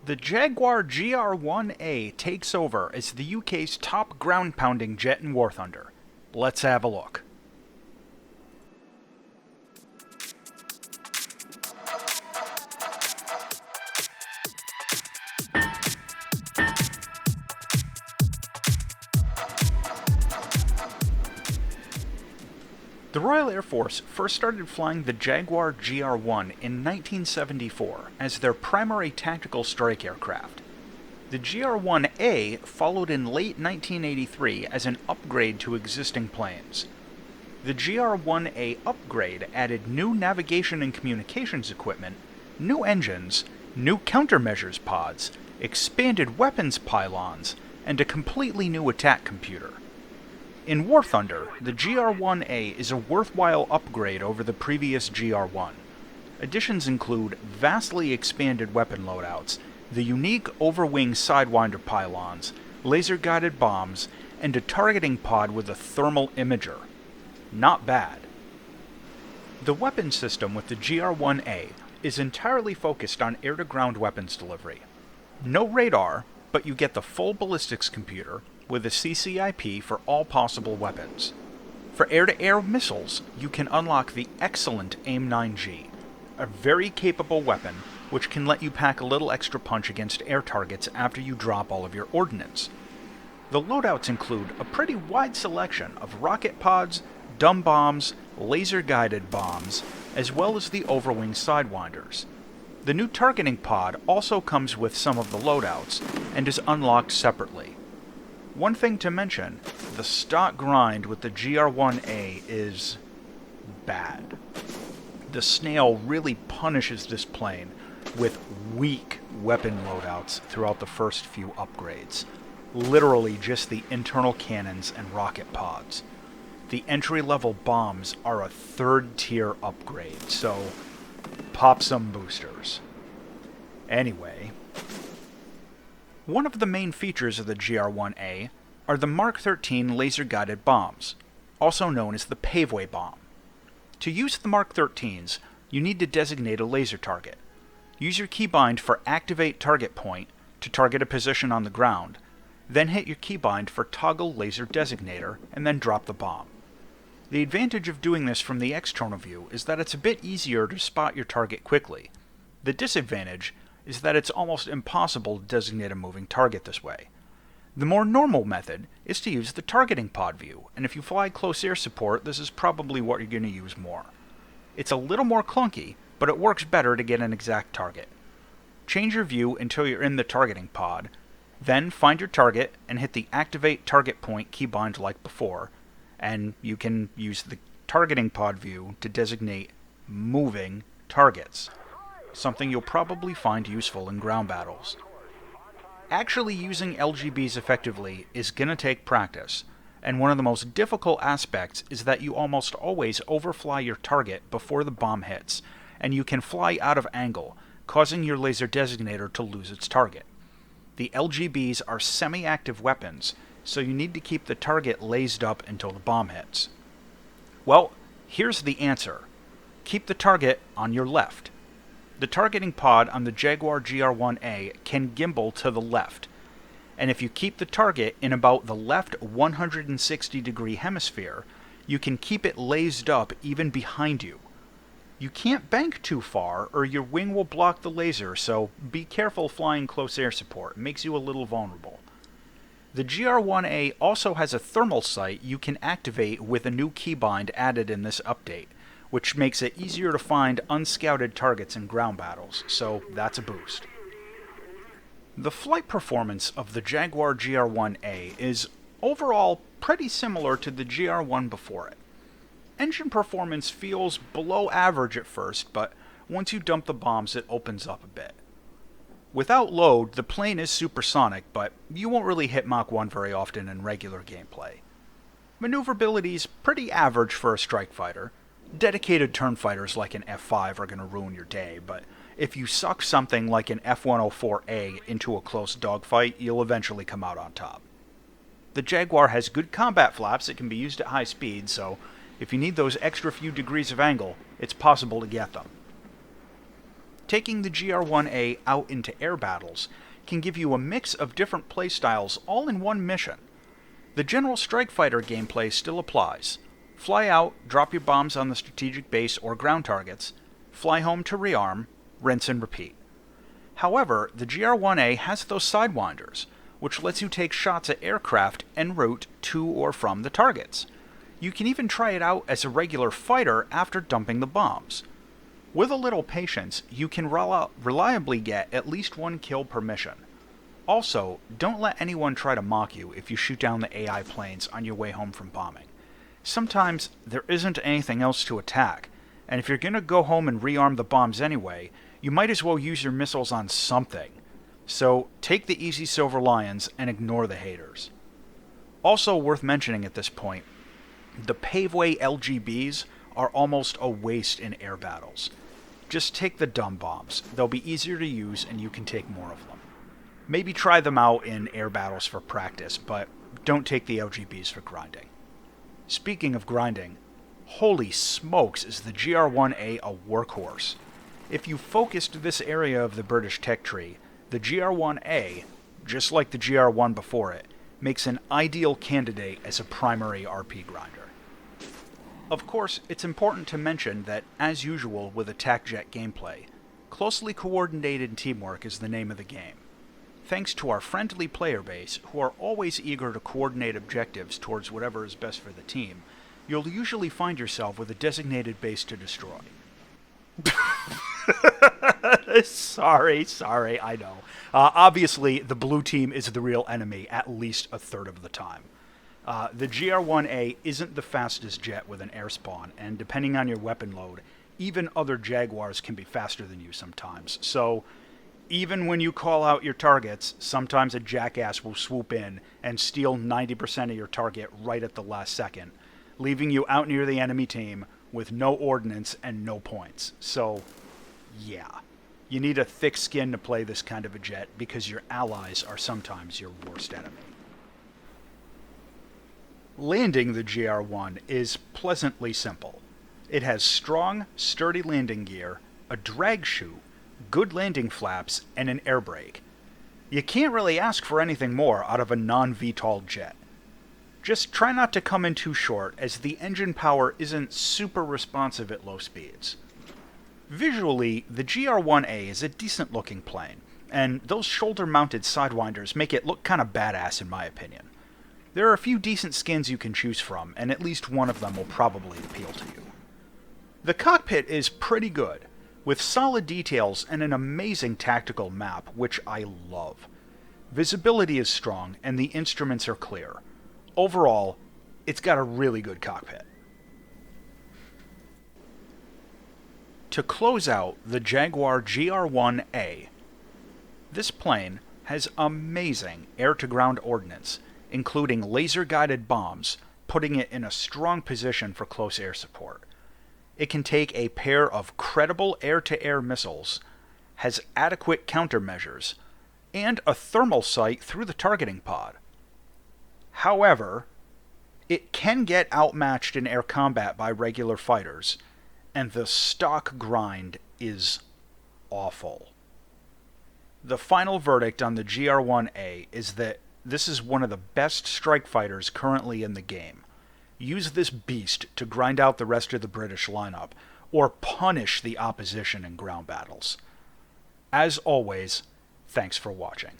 The Jaguar GR.1A takes over as the UK's top ground-pounding jet in War Thunder. Let's have a look. The Royal Air Force first started flying the Jaguar GR-1 in 1974 as their primary tactical strike aircraft. The GR-1A followed in late 1983 as an upgrade to existing planes. The GR-1A upgrade added new navigation and communications equipment, new engines, new countermeasures pods, expanded weapons pylons, and a completely new attack computer. In War Thunder, the GR-1A is a worthwhile upgrade over the previous GR-1. Additions include vastly expanded weapon loadouts, the unique overwing sidewinder pylons, laser-guided bombs, and a targeting pod with a thermal imager. Not bad. The weapon system with the GR-1A is entirely focused on air-to-ground weapons delivery. No radar, but you get the full ballistics computer, with a CCIP for all possible weapons. For air-to-air missiles, you can unlock the excellent AIM-9G, a very capable weapon which can let you pack a little extra punch against air targets after you drop all of your ordnance. The loadouts include a pretty wide selection of rocket pods, dumb bombs, laser-guided bombs, as well as the overwing sidewinders. The new targeting pod also comes with some of the loadouts and is unlocked separately. One thing to mention, the stock grind with the GR-1A is bad. The snail really punishes this plane with weak weapon loadouts throughout the first few upgrades. Literally just the internal cannons and rocket pods. The entry-level bombs are a third-tier upgrade, so pop some boosters. Anyway, one of the main features of the GR-1A are the Mark 13 laser-guided bombs, also known as the Paveway bomb. To use the Mark 13s, you need to designate a laser target. Use your keybind for Activate Target Point to target a position on the ground, then hit your keybind for Toggle Laser Designator, and then drop the bomb. The advantage of doing this from the external view is that it's a bit easier to spot your target quickly. The disadvantage is that it's almost impossible to designate a moving target this way. The more normal method is to use the targeting pod view, and if you fly close air support, this is probably what you're going to use more. It's a little more clunky, but it works better to get an exact target. Change your view until you're in the targeting pod, then find your target and hit the Activate Target Point keybind like before, and you can use the targeting pod view to designate moving targets, something you'll probably find useful in ground battles. Actually using LGBs effectively is gonna take practice, and one of the most difficult aspects is that you almost always overfly your target before the bomb hits, and you can fly out of angle, causing your laser designator to lose its target. The LGBs are semi-active weapons, so you need to keep the target lased up until the bomb hits. Well, here's the answer. Keep the target on your left. The targeting pod on the Jaguar GR-1A can gimbal to the left, and if you keep the target in about the left 160-degree hemisphere, you can keep it lased up even behind you. You can't bank too far or your wing will block the laser, so be careful flying close air support. It makes you a little vulnerable. The GR-1A also has a thermal sight you can activate with a new keybind added in this update, which makes it easier to find unscouted targets in ground battles, so that's a boost. The flight performance of the Jaguar GR-1A is overall pretty similar to the GR-1 before it. Engine performance feels below average at first, but once you dump the bombs it opens up a bit. Without load, the plane is supersonic, but you won't really hit Mach 1 very often in regular gameplay. Maneuverability's pretty average for a strike fighter. Dedicated turn fighters like an F-5 are going to ruin your day, but if you suck something like an F-104A into a close dogfight, you'll eventually come out on top. The Jaguar has good combat flaps that can be used at high speed, so if you need those extra few degrees of angle, it's possible to get them. Taking the GR1A out into air battles can give you a mix of different playstyles all in one mission. The general strike fighter gameplay still applies. Fly out, drop your bombs on the strategic base or ground targets, fly home to rearm, rinse and repeat. However, the GR1A has those sidewinders, which lets you take shots at aircraft en route to or from the targets. You can even try it out as a regular fighter after dumping the bombs. With a little patience, you can reliably get at least one kill per mission. Also, don't let anyone try to mock you if you shoot down the AI planes on your way home from bombing. Sometimes there isn't anything else to attack, and if you're going to go home and rearm the bombs anyway, you might as well use your missiles on something. So take the easy silver lions and ignore the haters. Also worth mentioning at this point, the paveway LGBs are almost a waste in air battles. Just take the dumb bombs. They'll be easier to use and you can take more of them. Maybe try them out in air battles for practice, but don't take the LGBs for grinding. Speaking of grinding, holy smokes is the GR1A a workhorse. If you focused this area of the British tech tree, the GR1A, just like the GR1 before it, makes an ideal candidate as a primary RP grinder. Of course, it's important to mention that, as usual with attack jet gameplay, closely coordinated teamwork is the name of the game. Thanks to our friendly player base, who are always eager to coordinate objectives towards whatever is best for the team, you'll usually find yourself with a designated base to destroy. Sorry, I know. Obviously, the blue team is the real enemy at least a third of the time. The GR1A isn't the fastest jet with an air spawn, and depending on your weapon load, even other Jaguars can be faster than you sometimes. So, even when you call out your targets, sometimes a jackass will swoop in and steal 90% of your target right at the last second, leaving you out near the enemy team with no ordnance and no points. So, yeah. You need a thick skin to play this kind of a jet because your allies are sometimes your worst enemy. Landing the GR1 is pleasantly simple. It has strong, sturdy landing gear, a drag chute, good landing flaps, and an air brake. You can't really ask for anything more out of a non-VTOL jet. Just try not to come in too short, as the engine power isn't super responsive at low speeds. Visually, the GR1A is a decent looking plane, and those shoulder-mounted sidewinders make it look kinda badass in my opinion. There are a few decent skins you can choose from, and at least one of them will probably appeal to you. The cockpit is pretty good, with solid details and an amazing tactical map, which I love. Visibility is strong, and the instruments are clear. Overall, it's got a really good cockpit. To close out the Jaguar GR1A, this plane has amazing air-to-ground ordnance, including laser-guided bombs, putting it in a strong position for close air support. It can take a pair of credible air-to-air missiles, has adequate countermeasures, and a thermal sight through the targeting pod. However, it can get outmatched in air combat by regular fighters, and the stock grind is awful. The final verdict on the GR1A is that this is one of the best strike fighters currently in the game. Use this beast to grind out the rest of the British lineup, or punish the opposition in ground battles. As always, thanks for watching.